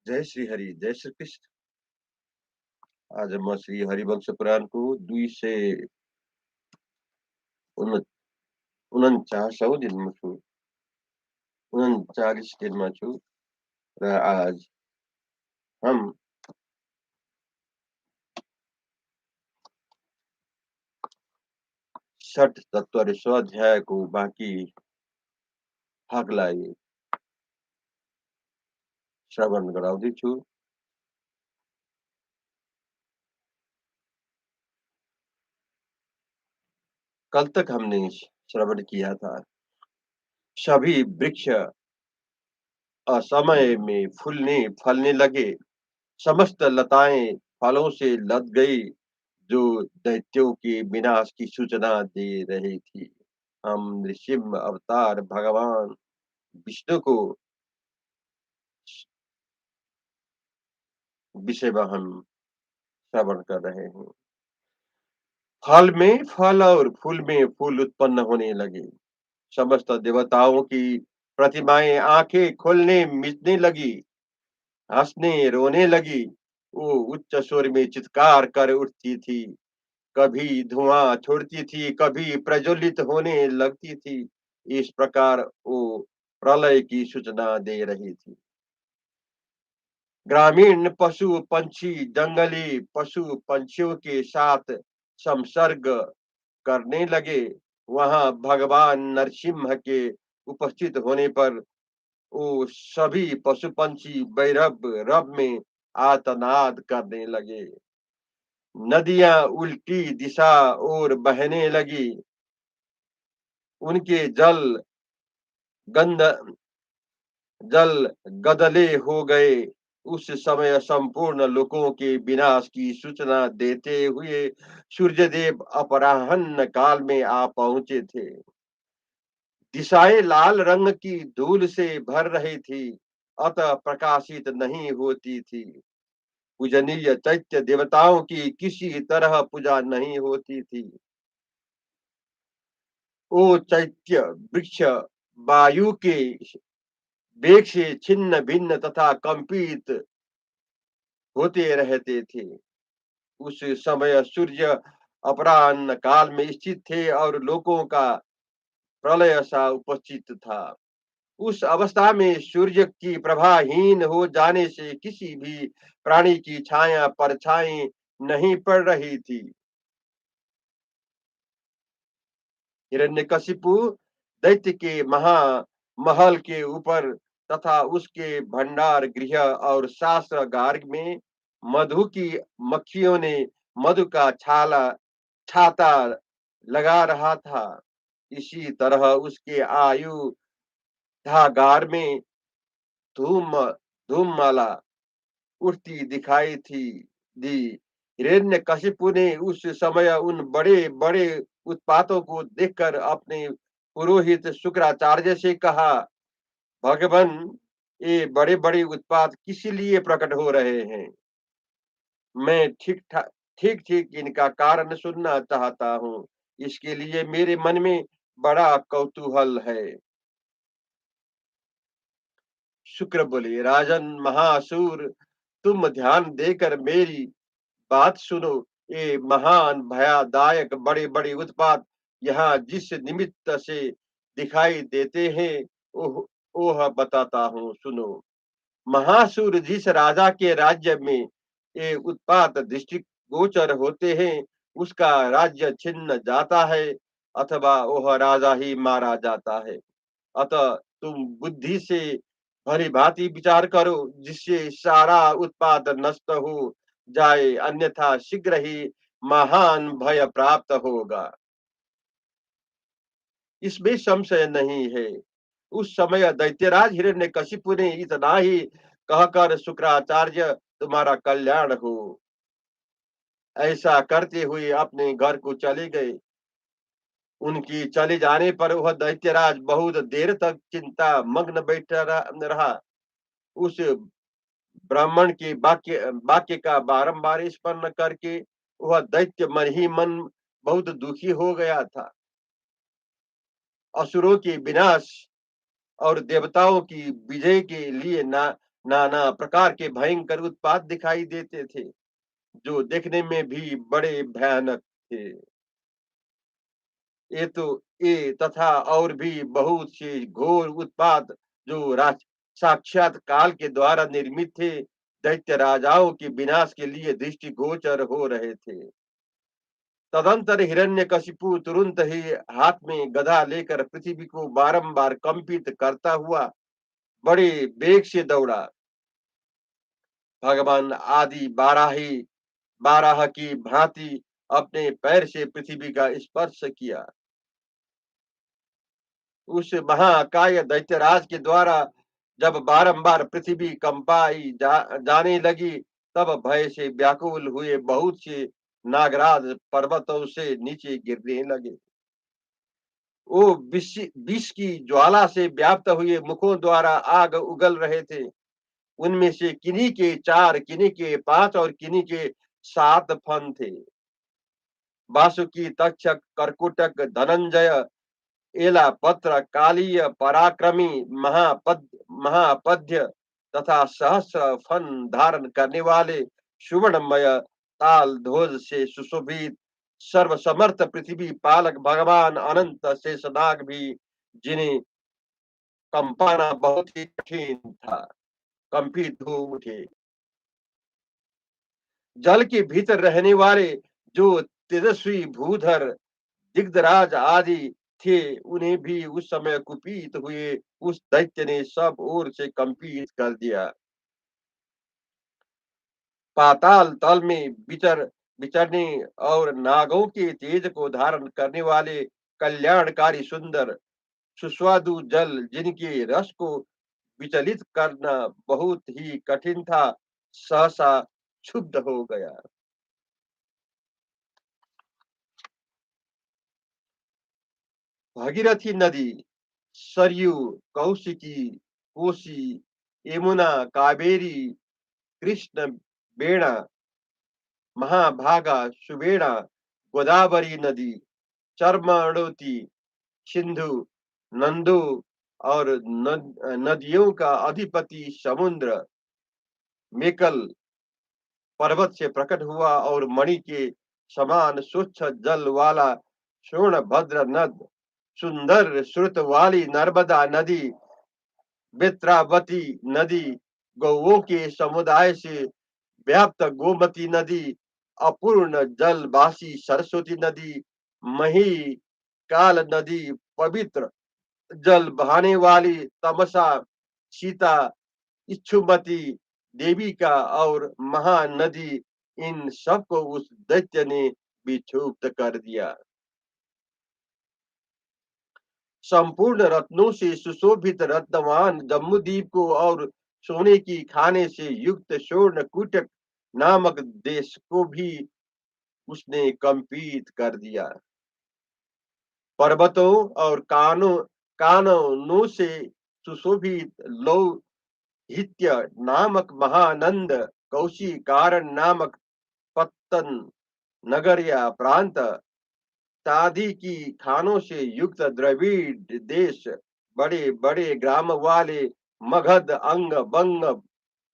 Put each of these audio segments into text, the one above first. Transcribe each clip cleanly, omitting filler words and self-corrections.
जय श्री हरि, जय श्री कृष्ण। आज हम श्री हरिवंश पुराण को 249 दिनमा छु 39 दिनमा छु र आज हम षट तत्व र स्वाध्यायको बाँकी भागलाई श्रवण गराउँदैछु। कल तक हमने श्रवण किया था सभी वृक्ष असमय में फूलने फलने लगे, समस्त लताएं फलों से लद गई जो दैत्यों के विनाश की सूचना दे रही थी। हम नृसिंह अवतार भगवान विष्णु को विषय में हम श्रवण कर रहे हैं। फल में फल और फूल में फूल उत्पन्न होने लगे, समस्त देवताओं की प्रतिमाएं आंखें खोलने मिचने लगी, हंसने रोने लगी। वो उच्च स्वर में चित्कार कर उठती थी, कभी धुआं छोड़ती थी, कभी प्रज्वलित होने लगती थी। इस प्रकार वो प्रलय की सूचना दे रही थी। ग्रामीण पशु पंछी जंगली पशु पंछियों के साथ संसर्ग करने लगे। वहां भगवान नरसिंह के उपस्थित होने पर वो सभी पशु पंछी भैरव रब में आर्तनाद करने लगे। नदियां उल्टी दिशा और बहने लगी, उनके जल गदले हो गए। उस समय संपूर्ण लोकों के विनाश की सूचना देते हुए सूर्यदेव अपराह्न काल में आ पहुंचे थे। दिशाएं लाल रंग की धूल से भर रही थी, अतः प्रकाशित नहीं होती थी। पूजनीय चैत्य देवताओं की किसी तरह पूजा नहीं होती थी। वो चैत्य वृक्ष वायु के वेग से छिन्न भिन्न तथा कंपित होते रहते थे। उस समय सूर्य अपराह्न काल में स्थित थे और लोगों का प्रलय सा उपस्थित था। उस अवस्था में सूर्य की प्रभाहीन हो जाने से किसी भी प्राणी की छाया परछाई नहीं पड़ रही थी। हिरण्यकशिपु दैत्य के महल के ऊपर तथा उसके भंडार गृह और शास्त्रागार में मधु की मक्खियों ने मधु का छाता लगा रहा था। इसी तरह उसके आयु भागार में धूम धूममाला उठती दिखाई दी। हिरण्यकशिपु ने उस समय उन बड़े-बड़े उत्पातों को देखकर अपने पुरोहित शुक्राचार्य से कहा, भगवन, ये बड़े-बड़े उत्पात किस लिए प्रकट हो रहे हैं? मैं ठीक-ठीक इनका कारण सुनना चाहता हूँ। इसके लिए मेरे मन में बड़ा कौतूहल है। शुक्र बोले, राजन महासुर, तुम ध्यान देकर मेरी बात सुनो। ये महान भयादायक बड़े-बड़े उत्पात यहाँ जिस निमित्त से दिखाई देते हैं, ओह ओह बताता हूँ, सुनो। महासुर जिस राजा के राज्य में ये उत्पात दृष्टिगोचर होते हैं, उसका राज्य छिन्न जाता है अथवा वह राजा ही मारा जाता है। अतः तुम बुद्धि से भली-भांति विचार करो, जिससे सारा उत्पाद नष्ट हो जाए, अन्यथा शीघ्र ही महान भय प्राप्त होगा। इसमें संशय नहीं है। उस समय दैत्यराज हिरण्यकशिपु ने इतना ही कहकर, शुक्राचार्य तुम्हारा कल्याण हो, ऐसा करते हुए अपने घर को चले गए। उनकी चले जाने पर वह दैत्यराज बहुत देर तक चिंता मग्न बैठा रहा। उस ब्राह्मण के वाक्य वाक्य का बारंबार स्मरण करके वह दैत्य मन ही मन बहुत दुखी हो गया था। असुरों के विनाश और देवताओं की विजय के लिए नाना प्रकार के भयंकर उत्पात दिखाई देते थे, जो देखने में भी बड़े भयानक थे। ये तथा और भी बहुत से घोर उत्पात जो साक्षात काल के द्वारा निर्मित थे, दैत्य राजाओं के विनाश के लिए दृष्टिगोचर हो रहे थे। तदंतर हिरण्यकशिपु तुरंत ही हाथ में गदा लेकर पृथ्वी को बारंबार कंपित करता हुआ बड़े वेग से दौड़ा। भगवान आदि बारह की भांति अपने पैर से पृथ्वी का स्पर्श किया। उस महाकाय दैत्यराज के द्वारा जब बारंबार पृथ्वी कंपाई जाने लगी, तब भय से व्याकुल हुए बहुत से नागराज पर्वतों से नीचे गिरने लगे। वो विष की ज्वाला से व्याप्त हुए मुखों द्वारा आग उगल रहे थे। उनमें से किन्हीं के 4, किन्हीं के 5 और किन्हीं के 7 फन थे। वासुकी, तक्षक, कर्कुटक, धनंजय, एलापत्र, कालीय, पराक्रमी, महापद्य तथा सहस्र फन धारण करने वाले सुवर्णमय ताल ध्वज से सुशोभित सर्वसमर्थ पृथ्वी पालक भगवान अनंत शेषनाग भी, जिन्हें कंपाना बहुत ही कठिन था, कंपित हो उठे। जल के भीतर रहने वाले जो तेजस्वी भूधर दिग्गराज आदि थे, उन्हें भी उस समय कुपित हुए उस दैत्य ने सब ओर से कंपित कर दिया। पाताल तल में विचरने और नागों के तेज को धारण करने वाले कल्याणकारी सुंदर सुस्वादु जल, जिनके रस को विचलित करना बहुत ही कठिन था, सहसा क्षुब्ध हो गया। भागीरथी नदी, सरयू, कौशिकी, कोसी, यमुना, कावेरी, कृष्ण, बेड़ा, महाभागा, सुबेड़ा, गोदावरी नदी, चर्मणोती, सिंधु, नंदू और नदियों का अधिपति समुद्र मेकल पर्वत से प्रकट हुआ और मणि के समान स्वच्छ जल वाला सोनभद्र नद, सुंदर श्रुत वाली नर्मदा नदी, बेत्रावती नदी, गौओं के समुदाय से व्याप्त गोमती नदी, अपूर्ण जलवासी सरस्वती नदी, मही काल नदी, पवित्र जल बहाने वाली तमसा, सीता, इच्छुमती, देविका और महानदी, इन सबको उस दैत्य ने विक्षुब्ध कर दिया। संपूर्ण रत्नों से सुशोभित रत्नवान जम्बूद्वीप को और सोने की खाने से युक्त स्वर्णकूटक नामक देश को भी उसने कंपित कर दिया। पर्वतों और काननों से सुशोभित लौहित्य नामक महानंद, कौशी कारण नामक पत्तन नगर या प्रांत, चांदी की खानों से युक्त द्रविड़ देश, बड़े बड़े ग्राम वाले मगध, अंग बंग,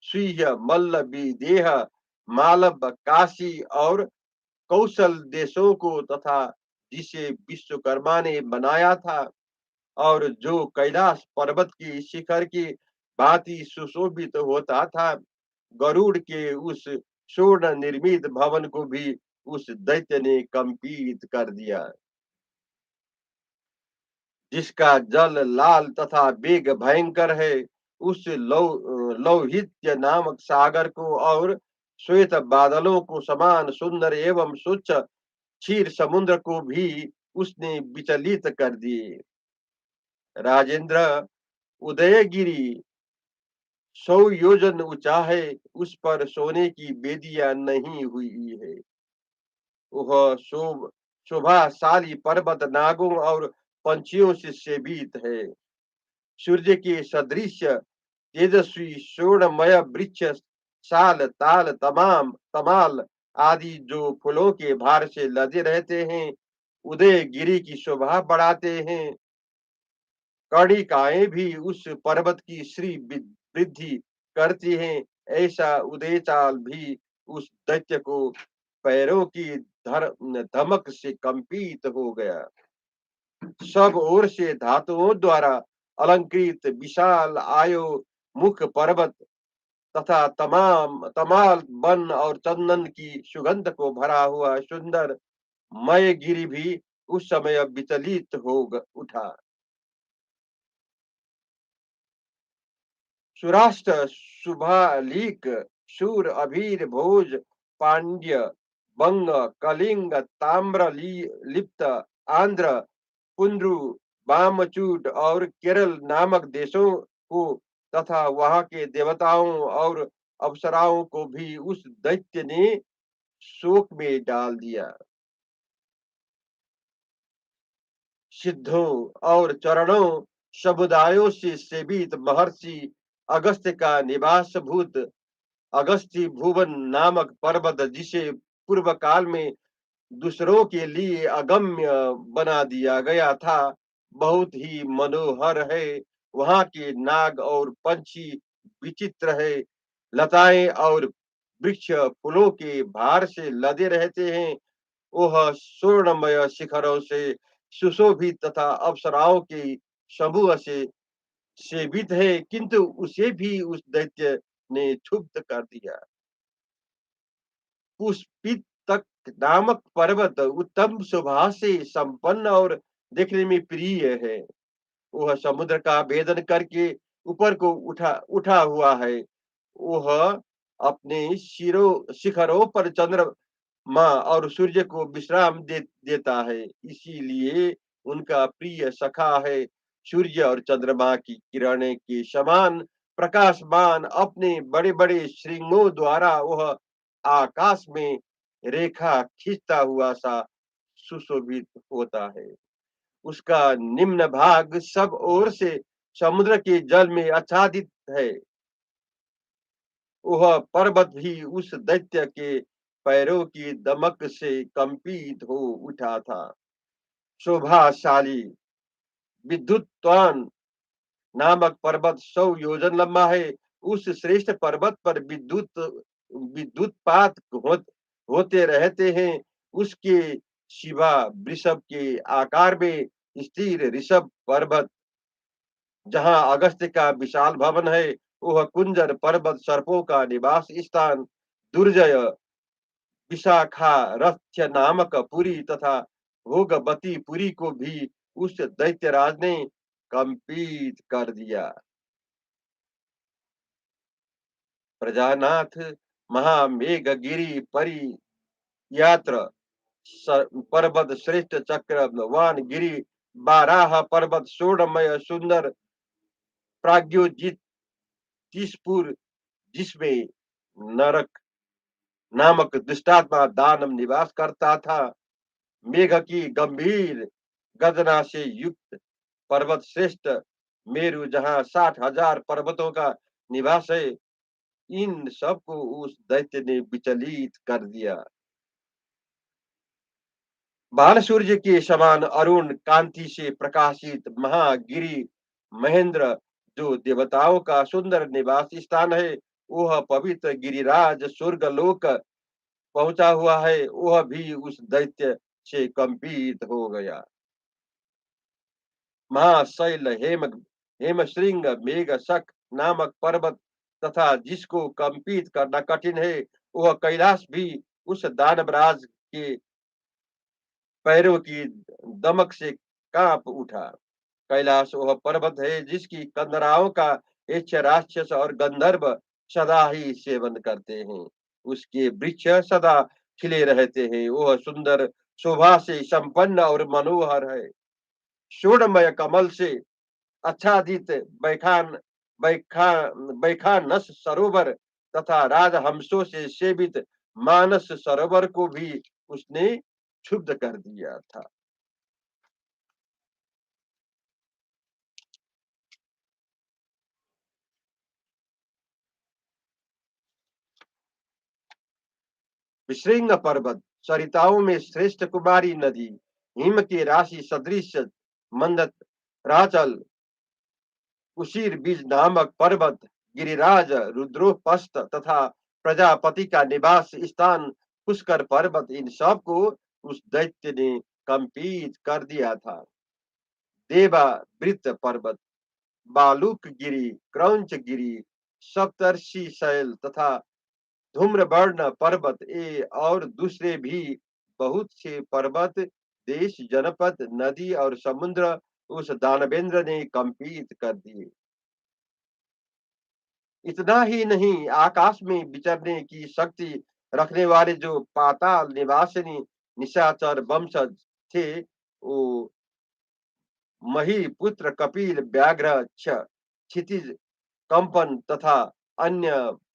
स्वीय, मल्ल, विदेह, मालव, काशी और कौशल देशों को, तथा जिसे विश्वकर्मा ने बनाया था और जो कैलाश पर्वत की शिखर की भांति सुशोभित होता था, गरुड़ के उस स्वर्ण निर्मित भवन को भी उस दैत्य ने कंपित कर दिया, जिसका जल लाल तथा वेग भयंकर है। उस लौहित्य नामक सागर को और श्वेत बादलों को समान सुंदर एवं स्वच्छ क्षीर समुद्र को भी उसने विचलित कर दिए। राजेंद्र, उदयगिरी 100 योजन ऊंचा है, उस पर सोने की बेदियां नहीं हुई है। वह शोभाशाली पर्वत नागों और पंछियों से सेवित है। सूर्य के सदृश तेजस्वी स्वर्णमय वृक्ष, साल, ताल, तमाल आदि जो फूलों के भार से लदे रहते हैं, उदयगिरी की शोभा बढ़ाते हैं। कर्णिकाएं भी उस पर्वत की श्री वृद्धि करती हैं। ऐसा उदयचाल भी उस दैत्य को पैरों की धमक से कंपित हो गया। सब ओर से धातुओं द्वारा अलंकृत विशाल आयो मुख पर्वत तथा तमाल वन और चंदन की सुगंध को भरा हुआ सुंदर मयगिरी भी उस समय विचलित हो उठा। सुराष्ट्र, शुभालीक, शूर, अभीर, भोज, पांड्य, बंग, कलिंग, ताम्र लिप्त, आंध्र, पुंड्रु, वामचूट और केरल नामक देशों को तथा वहां के देवताओं और अप्सराओं को भी उस दैत्य ने शोक में डाल दिया। सिद्धों और चरणों समुदायों से सेवित महर्षि अगस्त्य का निवास भूत अगस्ती भुवन नामक पर्वत, जिसे पूर्व काल में दूसरों के लिए अगम्य बना दिया गया था, बहुत ही मनोहर है। वहां के नाग और पंछी विचित्र है। लताएं और वृक्ष फूलों के भार से लदे रहते हैं। वह स्वर्णमय शिखरों से सुशोभित तथा अप्सराओं के समूह से सेवित है, किंतु उसे भी उस दैत्य ने क्षुब्ध कर दिया। पुष्पित तक नामक पर्वत उत्तम शोभा से संपन्न और देखने में प्रिय है। वह समुद्र का भेदन करके ऊपर को उठा उठा हुआ है। वह अपने शिखरों पर चंद्रमा और सूर्य को विश्राम देता है, इसीलिए उनका प्रिय सखा है। सूर्य और चंद्रमा की किरणें के समान प्रकाशमान अपने बड़े बड़े श्रृंगों द्वारा वह आकाश में रेखा खींचता हुआ सा सुशोभित होता है। उसका निम्न भाग सब ओर से समुद्र के जल में आच्छादित है। वह पर्वत भी उस दैत्य के पैरों की दमक से कंपित हो उठा था। शोभाशाली विद्युत्वान नामक पर्वत 100 योजन लंबा है। उस श्रेष्ठ पर्वत पर विद्युतपात होते रहते हैं। उसके शिवा वृषभ के आकार में स्थिर ऋषभ पर्वत, जहाँ अगस्त्य का विशाल भवन है, वह कुंजर पर्वत सर्पों का निवास स्थान, दुर्जय, विशाखारथ्य नामक पुरी तथा भोगवती पुरी को भी उस दैत्यराज ने कंपित कर दिया। प्रजानाथ महामेघगिरि परि यात्र पर्वत श्रेष्ठ चक्रवान गिरि बाराह पर्वत शोणमय सुंदर प्राग्योजित तीसपुर जिसमें नरक नामक दुष्टात्मा दानव निवास करता था। मेघ की गंभीर गर्जना से युक्त पर्वत श्रेष्ठ मेरु जहाँ 60,000 पर्वतों का निवास है, इन सबको उस दैत्य ने विचलित कर दिया। बाल सूर्य के समान अरुण कांति से प्रकाशित महागिरि महेंद्र जो देवताओं का सुंदर निवास स्थान है, वह पवित्र गिरिराज स्वर्गलोक पहुंचा हुआ है, वह भी उस दैत्य से कंपित हो गया। महाशैल हेमश्रृंग मेघ शक नामक पर्वत तथा जिसको कंपित करना कठिन है, वह कैलाश भी उस दानवराज के पैरों की दमक से कांप उठा। कैलाश वह पर्वत है जिसकी कंदराओं का यक्ष राक्षस और गंधर्व सदा ही सेवन करते हैं। उसके वृक्ष सदा खिले रहते हैं, वह सुंदर शोभा से संपन्न और मनोहर है। स्वर्णमय कमल से आच्छादित बैखान बैखा बैखानस सरोवर तथा राजहंसों से सेवित मानस सरोवर को भी उसने क्षुब्ध कर दिया था। विश्रृंग पर्वत सरिताओं में श्रेष्ठ कुमारी नदी हिम की राशि सदृश मंदराचल उसीर बीज नामक पर्वत गिरिराज रुद्रोपस्थ तथा प्रजापति का निवास स्थान पुष्कर पर्वत, इन सब को उस दैत्य ने कंपित कर दिया था। देवा वृत्त पर्वत बालुक गिरी क्रौंच गिरी सप्तर्षि शैल तथा धूम्रवर्ण पर्वत ए और दूसरे भी बहुत से पर्वत देश जनपद नदी और समुद्र उस दानवेंद्र ने कंपित कर दिए। इतना ही नहीं, आकाश में विचरने की शक्ति रखने वाले जो पाताल निवासिनी निशाचर वंशज थे, वो मही पुत्र कपिल व्याघ्र क्षितिज कंपन तथा अन्य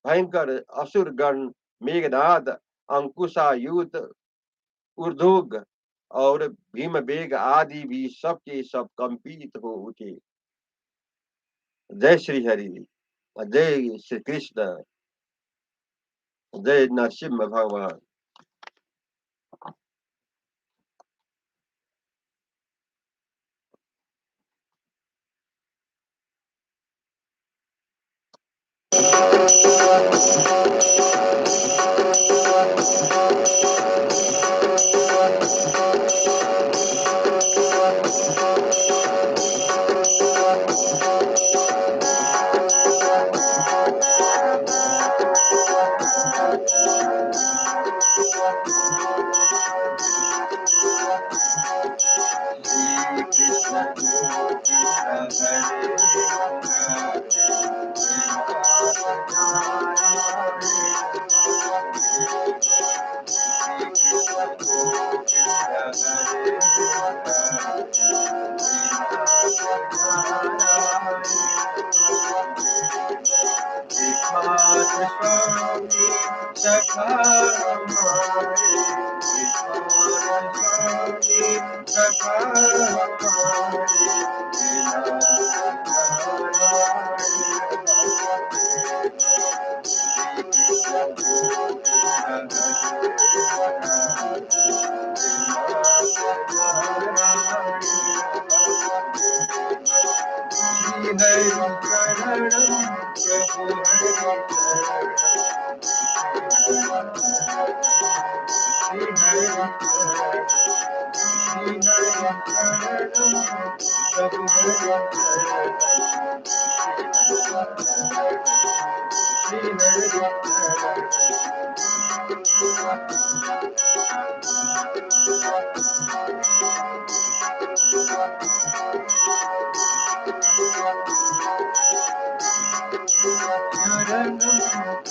भयंकर असुर गण मेघनाद अंकुशायुत ऊर्ध्वोग और भीमबेग आदि भी सब के सब कंपित हो उठे। जय श्री हरि, जय श्री कृष्ण, जय नरसिंह भगवान।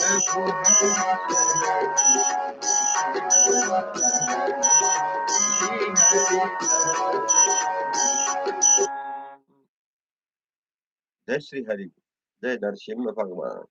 जय श्री हरि, जय नरसिम्हा भगवान।